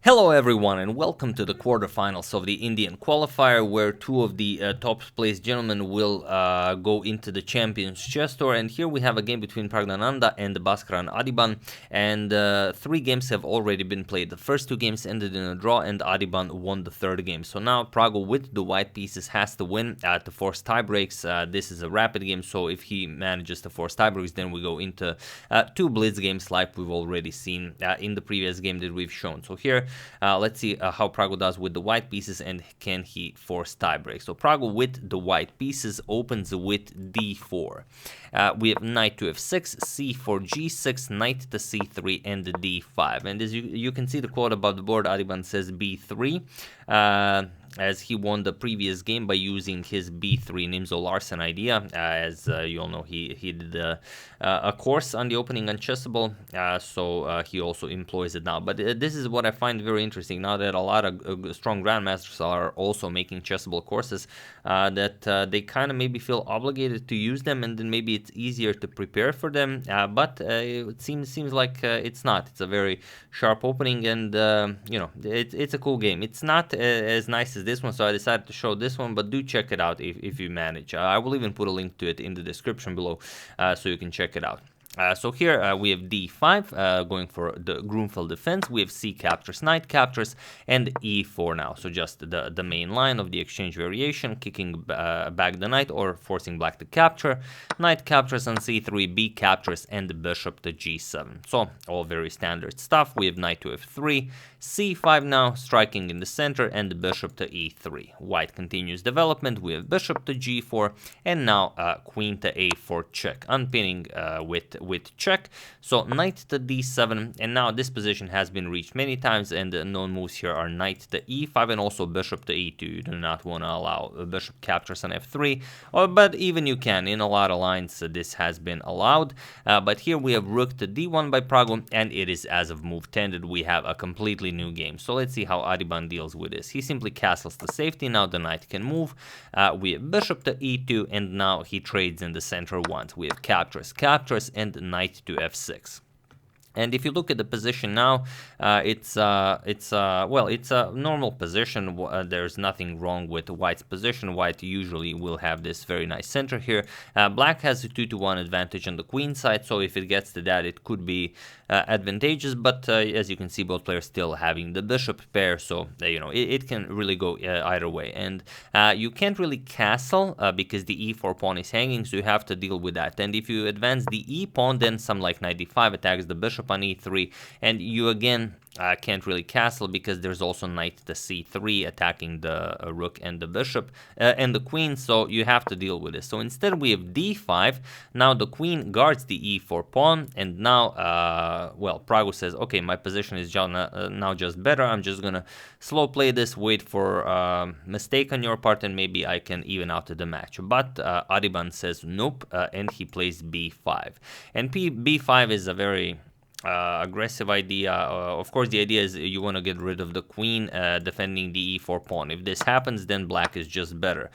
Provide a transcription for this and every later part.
Hello everyone and welcome to the quarterfinals of the Indian Qualifier, where two of the top placed gentlemen will go into the Champions Chess Tour. And here we have a game between Praggnanandhaa and Baskaran Adhiban, and 3 games have already been played. The first 2 games ended in a draw and Adhiban won the 3rd game. So now Praggo with the white pieces has to win to force tiebreaks. This is a rapid game, so if he manages to force tiebreaks, then we go into 2 blitz games like we've already seen in the previous game that we've shown. So here let's see how Praggo does with the white pieces and can he force tiebreak. So Praggo with the white pieces opens with d4. We have knight to f6, c4, g6, knight to c3, and d5. And as you can see the quote above the board, Adhiban says b3. As he won the previous game by using his b3 Nimzo Larsen idea. As you all know, he did a course on the opening Unchessable, so he also employs it now. But this is what I find very interesting now that a lot of strong grandmasters are also making chessable courses, that they kind of maybe feel obligated to use them, and then maybe it's easier to prepare for them. But it seems like it's not. It's a very sharp opening, and it's a cool game. It's not as nice as this one, so I decided to show this one, but do check it out if you manage. I will even put a link to it in the description below, so you can check it out. So here we have d5 going for the Gruenfeld defense. We have c captures, knight captures, and e4 now. So just the main line of the exchange variation, kicking back the knight or forcing black to capture. Knight captures on c3, b captures, and the bishop to g7. So all very standard stuff. We have knight to f3, c5 now, striking in the center, and the bishop to e3. White continues development. We have bishop to g4, and now queen to a4 check, unpinning with check. So knight to d7, and now this position has been reached many times, and the known moves here are knight to e5 and also bishop to e2. You do not want to allow bishop captures on f3, but even you can. In a lot of lines this has been allowed, but here we have rook to d1 by Praggo, and it is as of move 10 that we have a completely new game. So let's see how Adhiban deals with this. He simply castles the safety. Now the knight can move. We have bishop to e2, and now he trades in the center once. We have captures, and knight to f6. And if you look at the position now, it's a normal position. There's nothing wrong with White's position. White usually will have this very nice center here. Black has a 2-to-1 advantage on the queen side, so if it gets to that, it could be advantageous. But as you can see, both players still having the bishop pair, so it can really go either way. And you can't really castle because the e4 pawn is hanging, so you have to deal with that. And if you advance the e pawn, then some like knight d5 attacks the bishop on e3, and you again can't really castle because there's also knight to c3 attacking the rook and the bishop and the queen, so you have to deal with this. So instead we have d5. Now the queen guards the e4 pawn, and now Praggo says, okay, my position is now just better. I'm just gonna slow play this, wait for a mistake on your part, and maybe I can even out the match. But Adhiban says nope, and he plays b5, and b5 is a very aggressive idea. Of course, the idea is you want to get rid of the queen defending the e4 pawn. If this happens, then black is just better.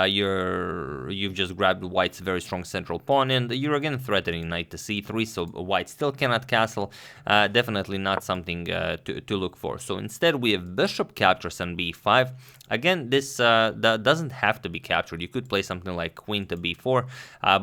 You've just grabbed white's very strong central pawn, and you're again threatening knight to c3, so white still cannot castle. Definitely not something to look for. So instead we have bishop captures on b5. Again, this that doesn't have to be captured. You could play something like queen to b4,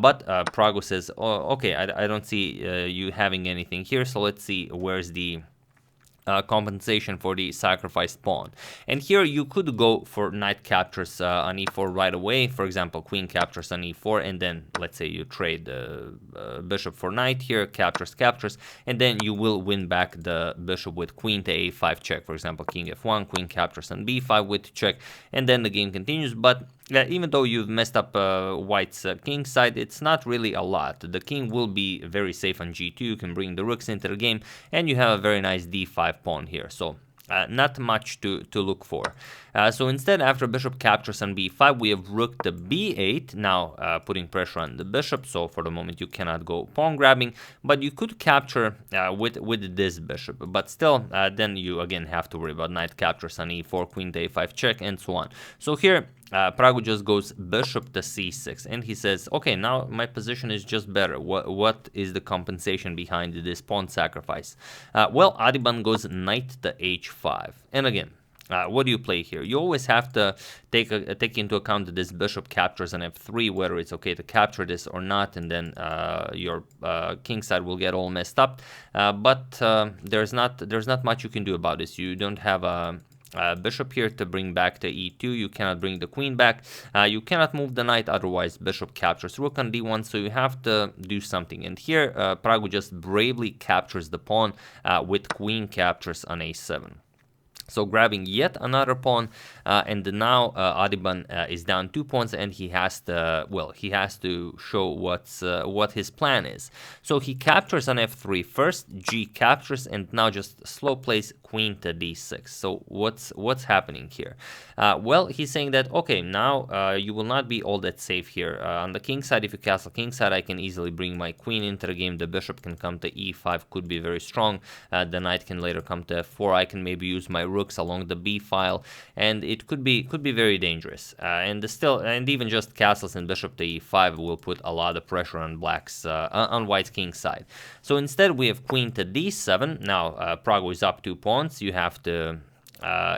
but Praggo says, oh, okay, I don't see you having anything here, so let's see where's the compensation for the sacrificed pawn. And here you could go for knight captures on e4 right away. For example, queen captures on e4, and then let's say you trade bishop for knight here, captures, and then you will win back the bishop with queen to a5 check. For example, king f1, queen captures on b5 with check, and then the game continues. But even though you've messed up white's king side, it's not really a lot. The king will be very safe on g2. You can bring the rooks into the game, and you have a very nice d5 pawn here. So not much to look for. So instead, after bishop captures on b5, we have rook to b8, now putting pressure on the bishop. So for the moment, you cannot go pawn grabbing, but you could capture with this bishop. But still, then you again have to worry about knight captures on e4, queen to a5 check, and so on. So here, Pragu just goes bishop to c6, and he says, okay, now my position is just better. What is the compensation behind this pawn sacrifice? Well, Adhiban goes knight to h5, and again, what do you play here? You always have to take into account that this bishop captures an f3, whether it's okay to capture this or not, and then your king side will get all messed up. But there's not much you can do about this. You don't have a bishop here to bring back to e2. You cannot bring the queen back. You cannot move the knight, otherwise bishop captures rook on d1, so you have to do something. And here Pragu just bravely captures the pawn with queen captures on a7. So grabbing yet another pawn, and now Adhiban is down 2 pawns, and he has to show what his plan is. So he captures on f3 first, g captures, and now just slow plays queen to d6. So what's happening here? Well, he's saying that, okay, now you will not be all that safe here. On the king side, if you castle king side, I can easily bring my queen into the game. The bishop can come to e5, could be very strong. The knight can later come to f4. I can maybe use my rooks along the b file, and it could be very dangerous. And even just castles and bishop to e5 will put a lot of pressure on white's king side. So instead we have queen to d7. Now Pragu is up 2 pawns. You have to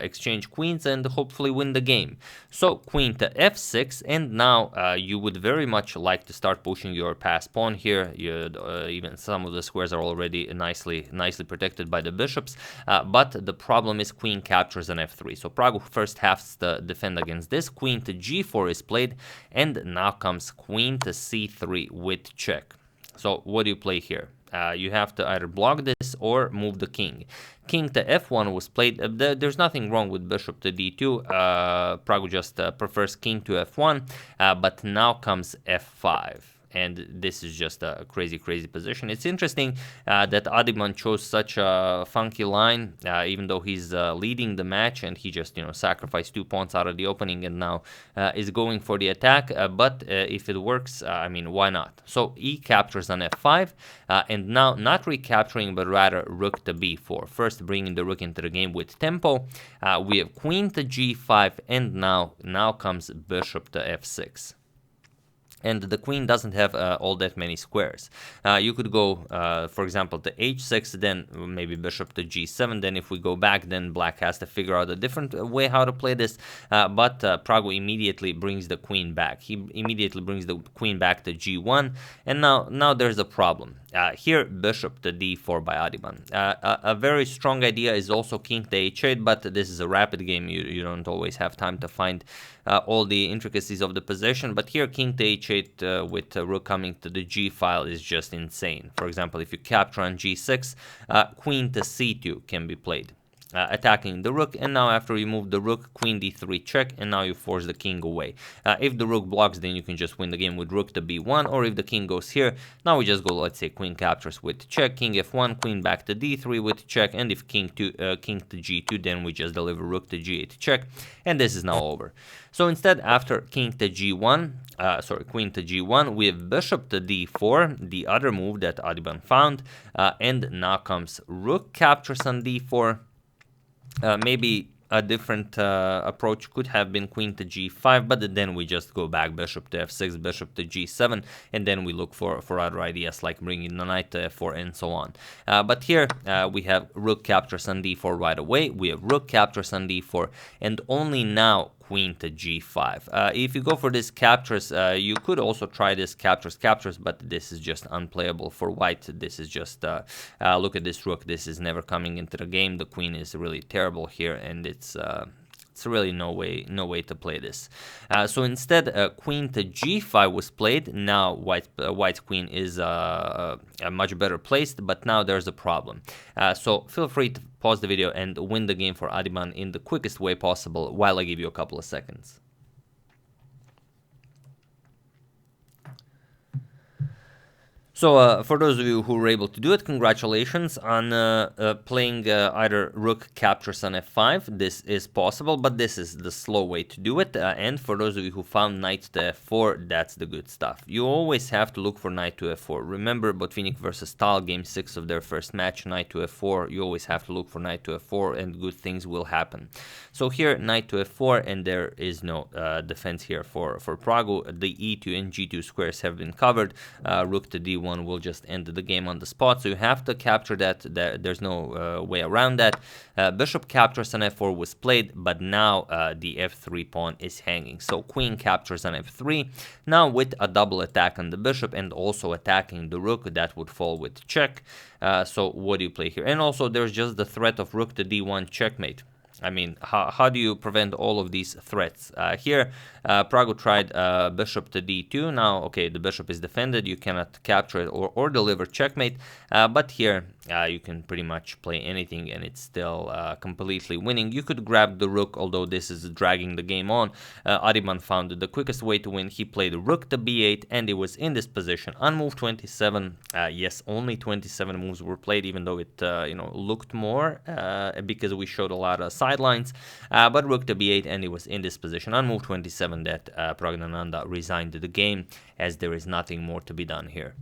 exchange queens and hopefully win the game. So queen to f6, and now you would very much like to start pushing your passed pawn here. Even some of the squares are already nicely protected by the bishops, but the problem is queen captures on f3. So Pragu first has to defend against this. Queen to g4 is played, and now comes queen to c3 with check. So what do you play here? You have to either block this or move the king. King to f1 was played. There's nothing wrong with bishop to d2. Pragu just prefers king to f1, but now comes f5. And this is just a crazy position. It's interesting that Adhiban chose such a funky line, even though he's leading the match, and he just sacrificed 2 pawns out of the opening and now is going for the attack. But if it works, I mean, why not? So e captures on f5, and now not recapturing, but rather rook to b4. First bringing the rook into the game with tempo. We have queen to g5, and now comes bishop to f6. And the queen doesn't have all that many squares. You could go, for example, to h6, then maybe bishop to g7. Then if we go back, then black has to figure out a different way how to play this. But Pragu immediately brings the queen back. He immediately brings the queen back to g1. And now there's a problem. Here, bishop to d4 by Adhiban. A very strong idea is also king to h8, but this is a rapid game. You don't always have time to find all the intricacies of the position. But here, king to h8 with rook coming to the g file is just insane. For example, if you capture on g6, queen to c2 can be played. Attacking the rook, and now after you move the rook, queen d3 check, and now you force the king away. If the rook blocks, then you can just win the game with rook to b1, or if the king goes here, now we just go, let's say, queen captures with check, king f1, queen back to d3 with check, and if king to g2, then we just deliver rook to g8 check, and this is now over. So instead, after king to g1, queen to g1, we have bishop to d4, the other move that Adhiban found, and now comes rook captures on d4. Maybe a different approach could have been queen to g5, but then we just go back bishop to f6, bishop to g7, and then we look for other ideas like bringing the knight to f4 and so on. But here we have rook captures on d4 right away. We have rook captures on d4, and only now queen to g5. If you go for this captures, you could also try this captures, but this is just unplayable for white. This is just, look at this rook. This is never coming into the game. The queen is really terrible here, and it's really no way to play this. So instead, queen to g5 was played. Now white's queen is much better placed, but now there's a problem. So feel free to pause the video and win the game for Adhiban in the quickest way possible while I give you a couple of seconds. So for those of you who were able to do it, congratulations on playing either rook captures on f5. This is possible, but this is the slow way to do it. And for those of you who found knight to f4, that's the good stuff. You always have to look for knight to f4. Remember Botvinnik versus Stahl, game 6 of their first match, knight to f4. You always have to look for knight to f4, and good things will happen. So here, knight to f4, and there is no defense here for Praggu. The e2 and g2 squares have been covered. Rook to d1 will just end the game on the spot, so you have to capture that. There's no way around that. Bishop captures on f4 was played, but now the f3 pawn is hanging. So queen captures on f3, now with a double attack on the bishop and also attacking the rook, that would fall with check. So what do you play here? And also there's just the threat of rook to d1 checkmate. I mean, how do you prevent all of these threats? Here, Praggu tried bishop to d2. Now, okay, the bishop is defended. You cannot capture it or deliver checkmate. But here, you can pretty much play anything, and it's still completely winning. You could grab the rook, although this is dragging the game on. Adhiban found the quickest way to win. He played rook to b8, and it was in this position on move 27. Yes, only 27 moves were played, even though it looked more because we showed a lot of sidelines. But rook to b8, and it was in this position on move 27 that Praggnanandhaa resigned the game, as there is nothing more to be done here.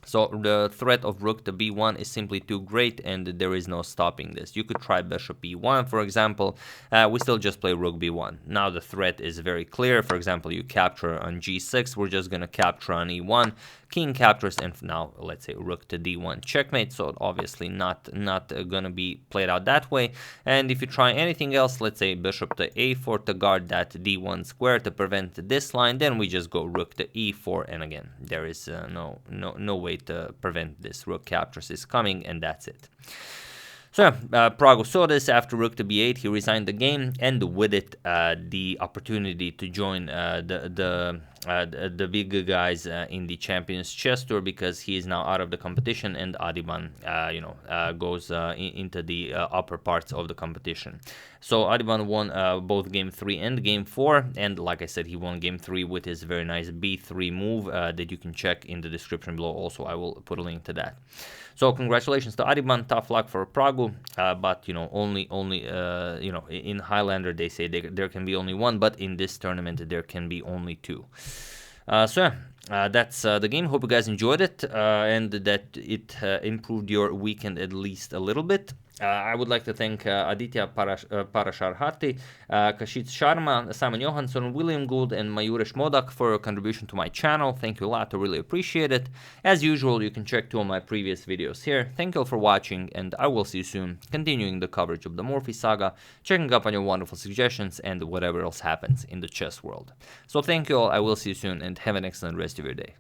So the threat of rook to b1 is simply too great, and there is no stopping this. You could try bishop e1, for example. We still just play rook b1. Now the threat is very clear. For example, you capture on g6. We're just going to capture on e1. King captures, and now let's say rook to d1 checkmate. So obviously not going to be played out that way. And if you try anything else, let's say bishop to a4 to guard that d1 square to prevent this line, then we just go rook to e4, and again there is no way to prevent this. Rook captures is coming, and that's it. So Praggu saw this after rook to b8. He resigned the game, and with it the opportunity to join the big guys in the Champions Chess Tour, because he is now out of the competition, and Adhiban goes into the upper parts of the competition. So Adhiban won both game 3 and game 4, and like I said, he won game 3 with his very nice b3 move that you can check in the description below. Also, I will put a link to that. So congratulations to Adhiban. Tough luck for Praggu, but only in Highlander they say there can be only one, but in this tournament there can be only two. That's the game. Hope you guys enjoyed it and that it improved your weekend at least a little bit. I would like to thank Aditya Parasharhati, Kashit Sharma, Simon Johansson, William Gould, and Mayuresh Modak for your contribution to my channel. Thank you a lot. I really appreciate it. As usual, you can check 2 of my previous videos here. Thank you all for watching, and I will see you soon, continuing the coverage of the Morphy saga, checking up on your wonderful suggestions, and whatever else happens in the chess world. So thank you all. I will see you soon, and have an excellent rest of your day.